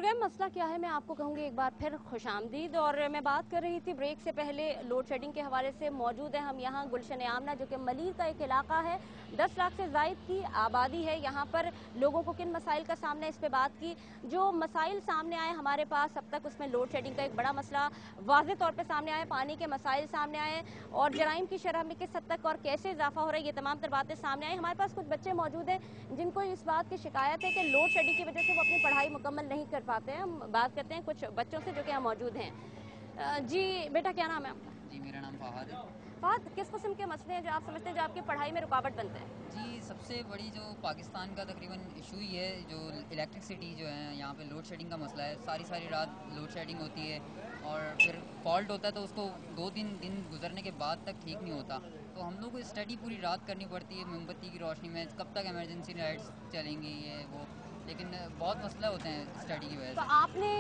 पुरगम मसला क्या है मैं आपको कहूँगी एक बार फिर खुशामदीद। और मैं बात कर रही थी ब्रेक से पहले लोड शेडिंग के हवाले से। मौजूद है हम यहाँ गुलशन आमना, जो कि मलीर का एक इलाका है। 10 लाख से ज़ायद की आबादी है यहाँ पर। लोगों को किन मसाइल का सामना, इस पर बात की। जो मसाइल सामने आए हमारे पास अब तक, उसमें लोड शेडिंग का एक बड़ा मसला वाज़ेह तौर पर सामने आया, पानी के मसाइल सामने आए और जराइम की शरह में किस हद तक और कैसे इजाफा हो रहा है, ये तमाम तर बातें सामने आई। हमारे पास कुछ बच्चे मौजूद हैं जिनको इस बात की शिकायत है कि लोड शेडिंग की वजह से वो अपनी पढ़ाई मुकम्मल नहीं कर पाते हैं। हम बात करते हैं कुछ बच्चों से जो कि यहाँ मौजूद हैं। जी बेटा, क्या नाम है आपका? जी मेरा नाम फहाद है। फहद, किस किस्म के मसले हैं जो आप समझते हैं जो आपकी पढ़ाई में रुकावट बनते हैं? जी सबसे बड़ी जो पाकिस्तान का तकरीबन इशू ही है, जो इलेक्ट्रिसिटी जो है, यहाँ पे लोड शेडिंग का मसला है। सारी सारी रात लोड शेडिंग होती है और फिर फॉल्ट होता है तो उसको 2-3 दिन गुजरने के बाद तक ठीक नहीं होता। तो हम लोग को स्टडी पूरी रात करनी पड़ती है मोमबत्ती की रोशनी में। कब तक इमरजेंसी लाइट्स चलेंगी ये वो, लेकिन बहुत मसला होते हैं स्टडी की वजह तो से। आपने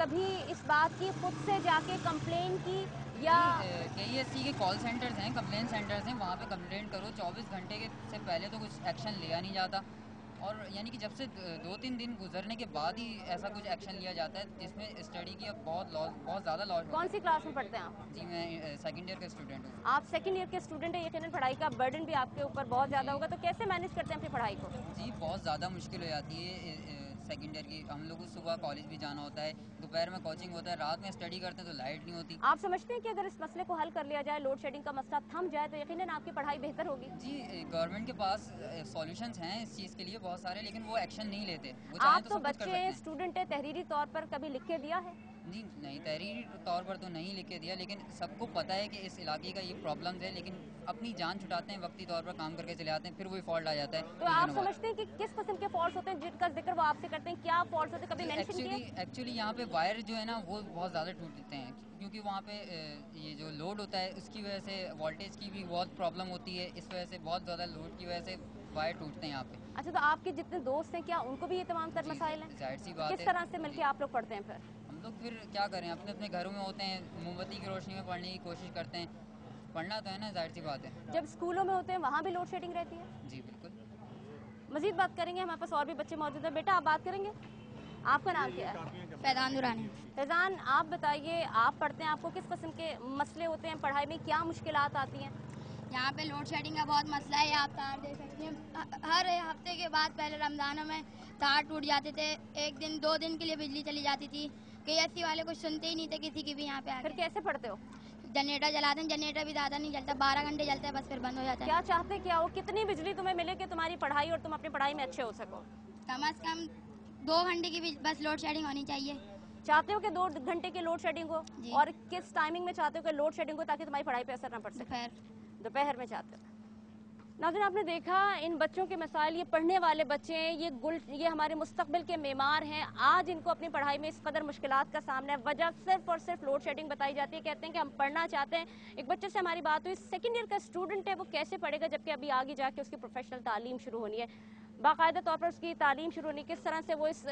कभी इस बात की खुद से जाके कंप्लेन की या? KESC के कॉल सेंटर्स हैं, कंप्लेंट सेंटर्स हैं, वहाँ पे कंप्लेंट करो। 24 घंटे के से पहले तो कुछ एक्शन लिया नहीं जाता, और यानी कि जब से 2-3 दिन गुजरने के बाद ही ऐसा कुछ एक्शन लिया जाता है जिसमें स्टडी की अब बहुत ज़्यादा लॉस। कौन सी क्लास में पढ़ते हैं आप? जी मैं सेकंड ईयर का स्टूडेंट हूँ। आप सेकंड ईयर के स्टूडेंट हैं, यकीनन पढ़ाई का बर्डन भी आपके ऊपर बहुत ज़्यादा होगा, तो कैसे मैनेज करते हैं अपनी पढ़ाई को? जी बहुत ज़्यादा मुश्किल हो जाती है सेकंड ईयर की। हम लोग को सुबह कॉलेज भी जाना होता है, दोपहर में कोचिंग होता है, रात में स्टडी करते हैं तो लाइट नहीं होती। आप समझते हैं कि अगर इस मसले को हल कर लिया जाए, लोड शेडिंग का मसला थम जाए, तो यकीनन आपकी पढ़ाई बेहतर होगी? जी गवर्नमेंट के पास सॉल्यूशंस हैं इस चीज़ के लिए बहुत सारे, लेकिन वो एक्शन नहीं लेते। वो आप तो सब कुछ कर सकते बच्चे हैं। स्टूडेंट है, तहरीरी तौर पर कभी लिख के दिया है? जी नहीं, तहरीरी तौर पर तो नहीं लिख के दिया, लेकिन सबको पता है कि इस इलाके का ये प्रॉब्लम है, लेकिन अपनी जान छुटाते हैं, वक्ती तौर पर काम करके चले आते हैं, फिर वही फॉल्ट आ जाता है। तो आप समझते हैं कि किस किस्म के फॉल्ट्स होते हैं जिनका जिक्र वो आपसे करते हैं? क्या फॉल्ट्स होते हैं, कभी मेंशन किए? एक्चुअली यहाँ पे वायर जो है ना वो बहुत ज़्यादा टूटते हैं, क्योंकि वहाँ पे ये जो लोड होता है उसकी वजह से वोल्टेज की भी बहुत प्रॉब्लम होती है। इस वजह से बहुत ज़्यादा लोड की वजह से वायर टूटते हैं यहाँ पे। अच्छा, तो आपके जितने दोस्त हैं क्या उनको भी ये तमाम तर मसाइल हैं? जाहिर सी बात है। किस तरह से मिलके आप लोग पढ़ते हैं फिर? हम लोग फिर क्या करें, अपने अपने घरों में होते हैं, मोमबत्ती की रोशनी में पढ़ने की कोशिश करते हैं। पढ़ना तो है ना, जाहिर सी बात है। जब स्कूलों में होते हैं वहाँ भी लोड शेडिंग रहती है? जी बिल्कुल। मजीद बात करेंगे, हमारे पास और भी बच्चे मौजूद हैं। बेटा, आप बात करेंगे? आपका नाम क्या है? फैजान दुरानी। फैजान, आप बताइए, आप पढ़ते हैं, आपको किस किस्म के मसले होते हैं पढ़ाई में, क्या मुश्किलात आती हैं? यहाँ पे लोड शेडिंग का बहुत मसला है। आप तार देख सकते हैं, हर हफ्ते के बाद पहले रमज़ानों में तार टूट जाते थे। एक दिन 2 दिन के लिए बिजली चली जाती थी। KESC वाले कुछ सुनते ही नहीं थे किसी की भी। यहाँ पे फिर कैसे पढ़ते हो? जनरेटर जलाते हैं, जनरेटर भी ज़्यादा नहीं चलता, 12 घंटे चलता है, बस फिर बंद हो जाता है। क्या चाहते क्या हो, कितनी बिजली तुम्हें मिले कि तुम्हारी पढ़ाई और तुम अपनी पढ़ाई में अच्छे हो सको? कम अज़ कम 2 घंटे की भी बस लोड शेडिंग होनी चाहिए। चाहते हो कि 2 घंटे की लोड शेडिंग हो? जी। और किस टाइमिंग में चाहते हो कि लोड शेडिंग हो ताकि तुम्हारी पढ़ाई पे असर न पड़ सके? दोपहर में चाहते हो। नाज़रीन, आपने देखा इन बच्चों के मसाइल। ये पढ़ने वाले बच्चे हैं, ये हमारे मुस्तकबिल के मेमार हैं। आज इनको अपनी पढ़ाई में इस कदर मुश्किलात का सामना है, वजह सिर्फ और सिर्फ लोड शेडिंग बताई जाती है। कहते हैं कि हम पढ़ना चाहते हैं। एक बच्चे से हमारी बात हुई, सेकंड ईयर का स्टूडेंट है, वो कैसे पढ़ेगा जबकि अभी आगे जाके उसकी प्रोफेशनल तालीम शुरू होनी है, बाकायदा तौर पर उसकी तालीम शुरू होनी। किस तरह से वो इस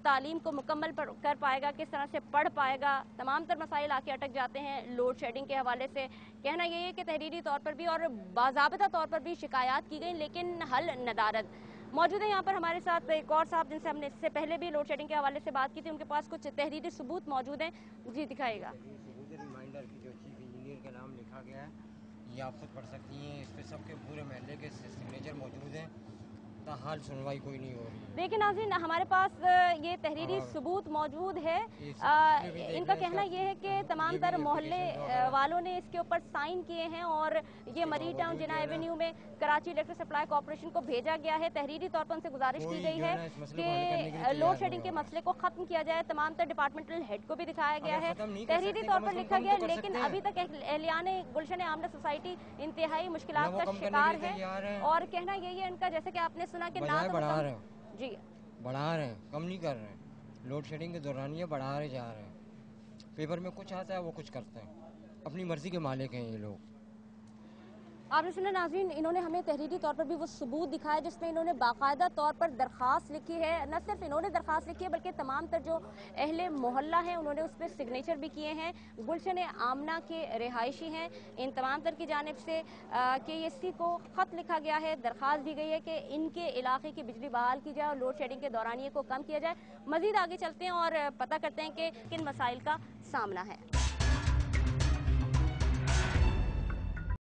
तालीम को मुकम्मल कर पाएगा, किस तरह से पढ़ पाएगा, तमाम तर मसाइल आके अटक जाते हैं लोड शेडिंग के हवाले से। कहना यही है कि तहरीरी तौर पर भी और बाज़ाबिता तौर पर भी शिकायत की गई, लेकिन हल नदारद। मौजूद है यहाँ पर हमारे साथ एक और साहब जिनसे हमने इससे पहले भी लोड शेडिंग के हवाले से बात की थी। उनके पास कुछ तहरीरी सबूत मौजूद हैं। जी दिखाइएगा। रिमाइंडर की जो चीफ इंजीनियर का नाम लिखा गया है, ये आप खुद पढ़ सकती हैं। इस पर सबके पूरे महल्ले के सिग्नेचर मौजूद हैं, हाल सुनवाई कोई नहीं हो रही। देखिए नाज़रीन, हमारे पास ये तहरीरी सबूत मौजूद है। इनका कहना ये है कि तमाम तर मोहल्ले वालों ने इसके ऊपर साइन किए हैं और ये मरी टाउन जिना एवेन्यू में कराची इलेक्ट्रिक सप्लाई कॉर्पोरेशन को भेजा गया है। तहरीरी तौर पर उनसे गुजारिश की गई है कि लोड शेडिंग के मसले को खत्म किया जाए। तमाम तर डिपार्टमेंटल हेड को भी दिखाया गया है, तहरीरी तौर पर लिखा गया है, लेकिन अभी तक एहलियाने गुलशन आमना सोसाइटी इंतहाई मुश्किलात का शिकार है। और कहना यही है इनका, जैसे कि आपने सुना कि ना तो बढ़ा रहे हैं, जी बढ़ा रहे हैं, कम नहीं कर रहे हैं। लोड शेडिंग के दौरान ये बढ़ा रहे जा रहे हैं। पेपर में कुछ आता है वो कुछ करते हैं, अपनी मर्जी के मालिक हैं ये लोग। आपने सुना नाज़रीन, इन्होंने हमें तहरीरी तौर पर भी वो सबूत दिखाया जिसमें इन्होंने बाकायदा तौर पर दरख्वास्त लिखी है। न सिर्फ इन्होंने दरख्वास्त लिखी है बल्कि तमाम तर जो अहले मोहल्ला हैं उन्होंने उस पर सिग्नेचर भी किए हैं। गुलशन आमना के रिहायशी हैं, इन तमाम तर की जानिब से KESC को ख़त लिखा गया है, दरख्वास्त दी गई है कि इनके इलाके की बिजली बहाल की जाए और लोड शेडिंग के दौरान ये को कम किया जाए। मज़ीद आगे चलते हैं और पता करते हैं कि किन मसाइल का सामना है।